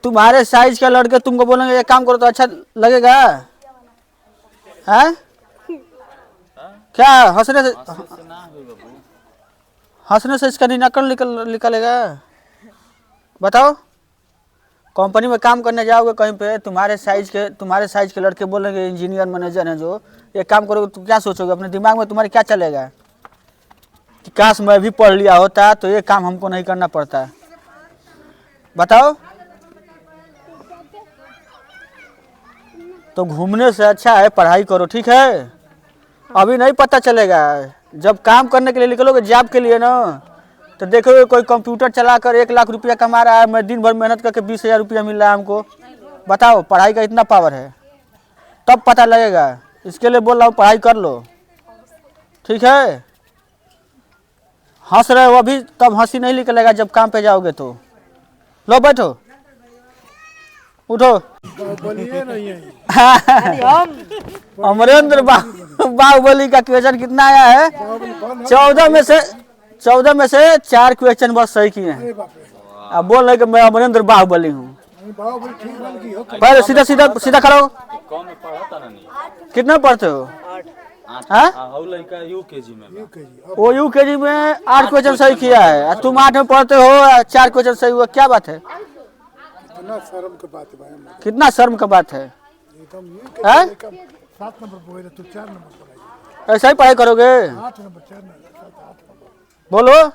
तुम्हारे साइज का लड़के तुमको बोलेंगे ये काम करो तो अच्छा लगेगा? है क्या? हंसने से इसका नकल निकलेगा? बताओ। कंपनी में काम करने जाओगे कहीं पे, तुम्हारे साइज के लड़के बोलेंगे इंजीनियर मैनेजर हैं जो, ये काम करोगे तो क्या सोचोगे? अपने दिमाग में तुम्हारे क्या चलेगा कि काश मैं भी पढ़ लिया होता तो ये काम हमको नहीं करना पड़ता। बताओ। तो घूमने से अच्छा है पढ़ाई करो, ठीक है? अभी नहीं पता चलेगा, जब काम करने के लिए निकलोगे जॉब के लिए ना, तो देखोगे कोई कंप्यूटर चलाकर 1 लाख रुपया कमा रहा है, मैं दिन भर मेहनत करके 20,000 रुपया मिल रहा है हमको। बताओ, पढ़ाई का इतना पावर है, तब पता लगेगा। इसके लिए बोल रहा हूँ पढ़ाई कर लो, ठीक है? हंस रहे हो अभी, तब हंसी नहीं निकलेगा जब काम पे जाओगे तो। लो बैठो, उठो। अमरेंद्र बाहुबली का क्वेश्चन कितना आया है? 14 में से 4 क्वेश्चन बस सही किए हैं। अब बोल रहे कि मैं अमरेंद्र बाहुबली हूँ। पहले सीधा सीधा सीधा खड़ा हो। कितना पढ़ते हो? वो यूकेजी में 8 क्वेश्चन सही किया है, तुम 8 में पढ़ते हो, 4 क्वेश्चन सही हुआ, क्या बात है? कितना शर्म का बात है? कितना शर्म का बात है? 7 नंबर तो 4 नंबर ऐसा ही पढ़ाई करोगे? 8 नंबर 4 नंबर बोलो।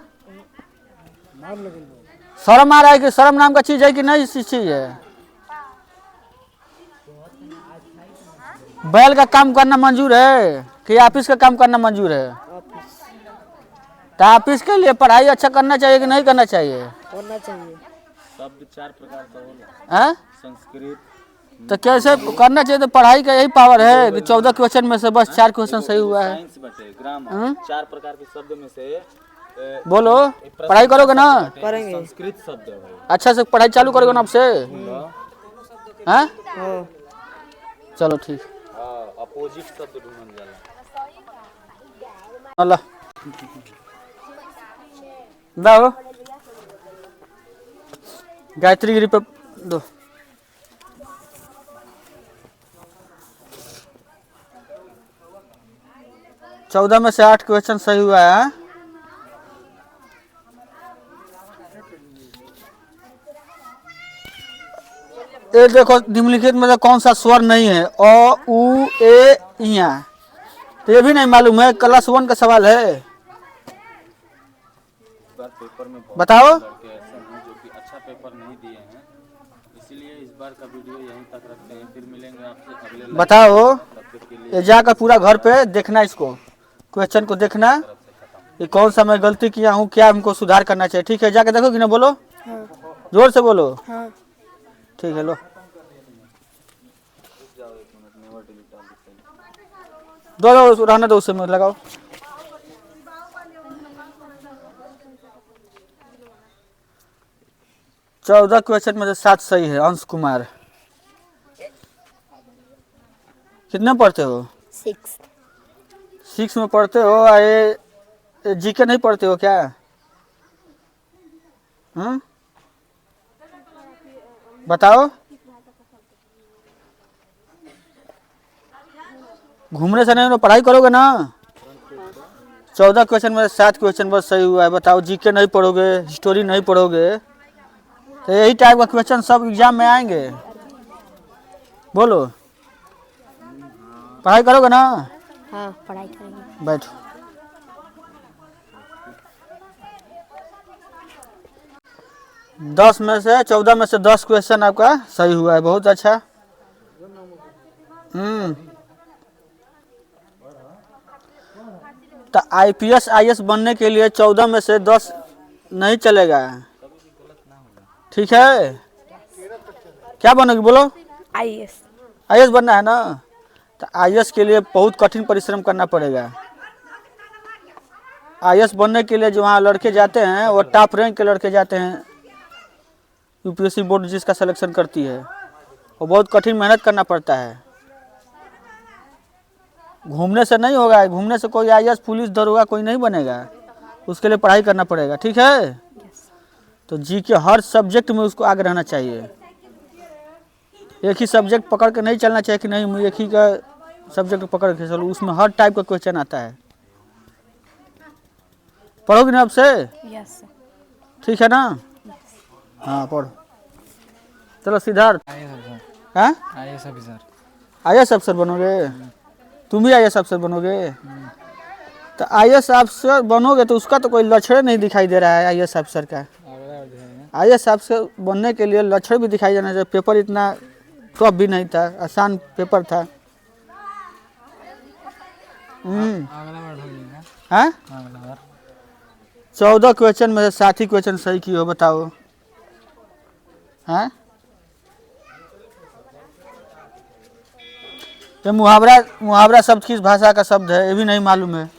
शर्म आ रहा है कि शर्म नाम का चीज है कि नहीं चीज है? बैल का काम करना मंजूर है कि ऑफिस का काम करना मंजूर है? तो ऑफिस के लिए पढ़ाई अच्छा करना चाहिए कि नहीं करना चाहिए? करना चाहिए। शब्द 4 प्रकार का होला। संस्कृत। तो कैसे करना चाहिए? तो पढ़ाई का यही पावर है कि 14 क्वेश्चन में से बस 4 क्वेश्चन सही हुआ है। साइंस बटे, ग्रामर, 4 प्रकार के शब्द में से बोलो। पढ़ाई करोगे ना? करेंगे। संस्कृत शब्द है। अच्छा से पढ़ाई चालू करोगे ना अब से? हाँ चलो ठीक। अपोजिट शब्द ढूंढने जाला। अल्लाह दाओ गायत्री गिरी पे दो। चौदह में से 8 क्वेश्चन सही हुआ है। ये देखो निम्नलिखित में से कौन सा स्वर नहीं है? अ उ ए इया, तो ये भी नहीं मालूम है। क्लास 1 का सवाल है, बताओ। अच्छा पेपर नहीं दिए हैं, इसलिए इस बार का वीडियो यहीं तक रखते हैं, फिर मिलेंगे आपसे अगले। बताओ, ये जाकर पूरा घर पे देखना, इसको क्वेश्चन को देखना कि कौन सा मैं गलती किया हूँ, क्या हमको सुधार करना चाहिए, ठीक है? जाके देखोगी ना? बोलो। हाँ। जोर से बोलो। हाँ। ठीक है, लो दो रहने दो, उससे में लगाओ। चौदह क्वेश्चन में से 7 सही है। अंश कुमार, कितने पढ़ते हो? 6 में पढ़ते हो। ये जीके नहीं पढ़ते हो क्या? बताओ। घूमने से नहीं, पढ़ाई करोगे ना? 14 क्वेश्चन में 7 क्वेश्चन बस सही हुआ है। बताओ, जीके नहीं पढ़ोगे, हिस्टोरी नहीं पढ़ोगे, तो यही टाइप का क्वेश्चन सब एग्जाम में आएंगे। बोलो, पढ़ाई करोगे ना? हाँ, पढ़ाई करेंगे। बैठो। चौदह में से 10 क्वेश्चन आपका सही हुआ है, बहुत अच्छा। तो IPS IAS बनने के लिए 14 में से 10 नहीं चलेगा, ठीक है? क्या बनोगी? बोलो। IAS बनना है ना? तो IAS के लिए बहुत कठिन परिश्रम करना पड़ेगा। IAS बनने के लिए जो वहाँ लड़के जाते हैं, वो टॉप रैंक के लड़के जाते हैं। UPSC बोर्ड जिसका सिलेक्शन करती है, वो बहुत कठिन मेहनत करना पड़ता है। घूमने से नहीं होगा, घूमने से कोई IAS पुलिस दरोगा कोई नहीं बनेगा, उसके लिए पढ़ाई करना पड़ेगा, ठीक है? तो जी के हर सब्जेक्ट में उसको आगे रहना चाहिए। एक ही सब्जेक्ट पकड़ के नहीं चलना चाहिए कि नहीं एक ही का सब्जेक्ट पकड़ के चलो, उसमें हर टाइप का क्वेश्चन आता है। पढ़ोगे ना आपसे? Yes sir. ठीक है ना? हाँ पढ़ो। चलो सिद्धार्थ। हाँ IAS अफसर बनोगे? तुम भी IAS अफसर बनोगे? तो IAS अफसर बनोगे तो उसका तो कोई लक्षण नहीं दिखाई दे रहा है IAS अफसर का। IAS अफसर बनने के लिए लक्षण भी दिखाई देना चाहिए। पेपर इतना टफ भी नहीं था, आसान पेपर था। हाँ 14 क्वेश्चन में से 7 ही क्वेश्चन सही की हो, बताओ। हाँ ये मुहावरा शब्द किस भाषा का शब्द है? ये भी नहीं मालूम है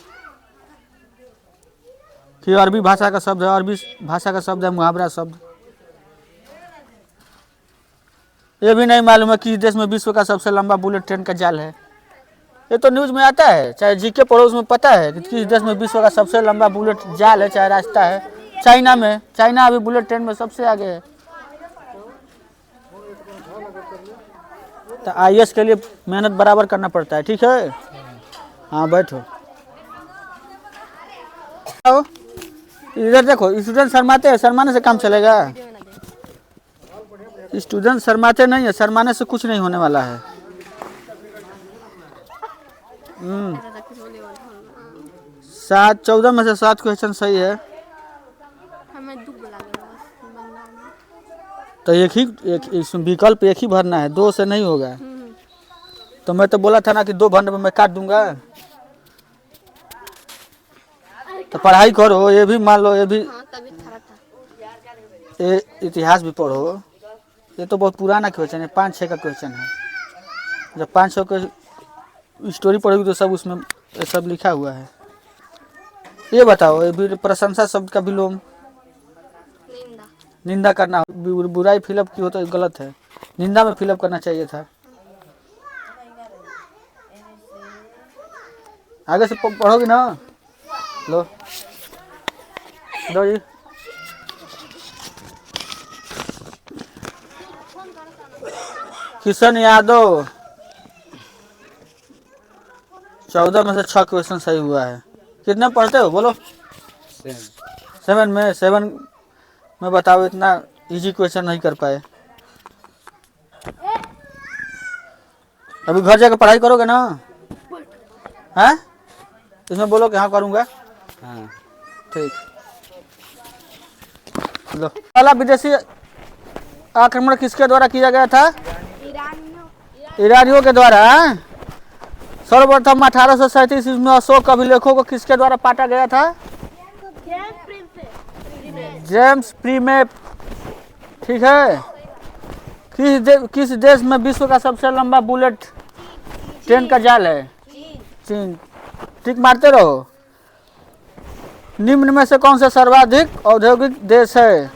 कि अरबी भाषा का शब्द है। अरबी भाषा का शब्द है मुहावरा शब्द। ये भी नहीं मालूम है किस देश में विश्व का सबसे लंबा बुलेट ट्रेन का जाल है। ये तो न्यूज में आता है, चाहे जीके पढ़ो उसमें पता है कि किस देश में विश्व का सबसे लंबा बुलेट जाल है, चाहे रास्ता है। चाइना में, चाइना अभी बुलेट ट्रेन में सबसे आगे है। तो IAS के लिए मेहनत बराबर करना पड़ता है, ठीक है? हाँ बैठो। इधर देखो, स्टूडेंट शर्माते हैं, शर्माने से काम चलेगा? स्टूडेंट शर्माते नहीं है, शर्माने से कुछ नहीं होने वाला है। 14 में से 7 क्वेश्चन सही है। तो एक विकल्प एक ही भरना है, 2 से नहीं होगा। तो मैं तो बोला था ना कि 2 भरने में मैं काट दूंगा। तो पढ़ाई करो, ये भी मान लो, ये भी ये इतिहास भी पढ़ो। ये तो बहुत पुराना क्वेश्चन है, 5-6 का क्वेश्चन है। जब 5-6 का स्टोरी पढ़ोगी तो सब उसमें सब लिखा हुआ है। ये बताओ, ये भी प्रशंसा शब्द का विलोम? निंदा करना। बुराई फिलअप की हो तो गलत है, निंदा में फिलअप करना चाहिए था। आगे से पढ़ोगी ना? लो दो जी। किशन यादव 14 में से 6 क्वेश्चन सही हुआ है। कितने पढ़ते हो बोलो? 7 में बताओ, इतना इजी क्वेश्चन नहीं कर पाए। अभी घर जाकर पढ़ाई करोगे ना? हैं? इसमें बोलो कि हाँ करूँगा। हाँ ठीक। लो, पहला विदेशी आक्रमण किसके द्वारा किया गया था? ईरानियों के द्वारा। सर्वप्रथम 1837 ईस्वी में अशोक अभिलेखों को किसके द्वारा पाटा गया था? जेम्स प्रीमेप। ठीक है। किस देश में विश्व का सबसे लंबा बुलेट ट्रेन का जाल है? चीन। टिक मारते रहो। निम्न में से कौन सा सर्वाधिक औद्योगिक देश है?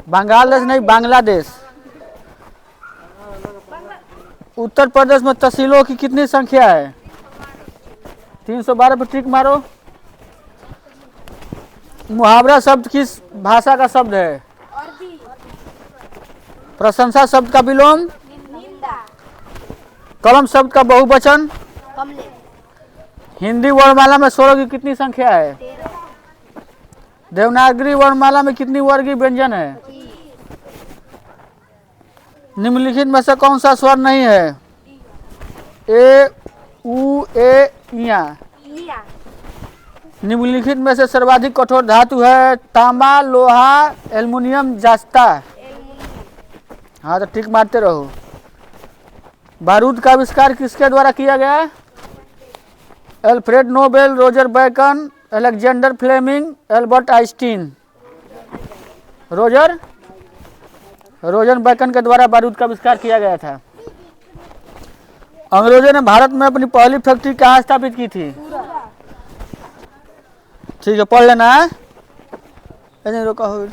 बांग्लादेश नहीं, बांग्लादेश। उत्तर प्रदेश में तहसीलों की कितनी संख्या है? 312 पर टिक मारो। मुहावरा शब्द किस भाषा का शब्द है? प्रशंसा शब्द का विलोम? कलम शब्द का बहुवचन? हिंदी वर्णमाला में स्वरों की कितनी संख्या है? देवनागरी वर्णमाला में कितनी वर्गीय व्यंजन है? निम्नलिखित में से कौन सा स्वर नहीं है? ए, उ, ए, इया। निम्नलिखित में से सर्वाधिक कठोर धातु है? तांबा, लोहा, एल्युमिनियम, जास्ता। हाँ तो टिक मारते रहो। बारूद का आविष्कार किसके द्वारा किया गया? Alfred Nobel, Roger Bacon, Alexander Fleming, Albert Einstein. Roger Bacon के द्वारा बारूद का आविष्कार किया गया था। अंग्रेजों ने भारत में अपनी पहली फैक्ट्री कहाँ स्थापित की थी? ठीक है, पढ़ लेना है। रोका हो।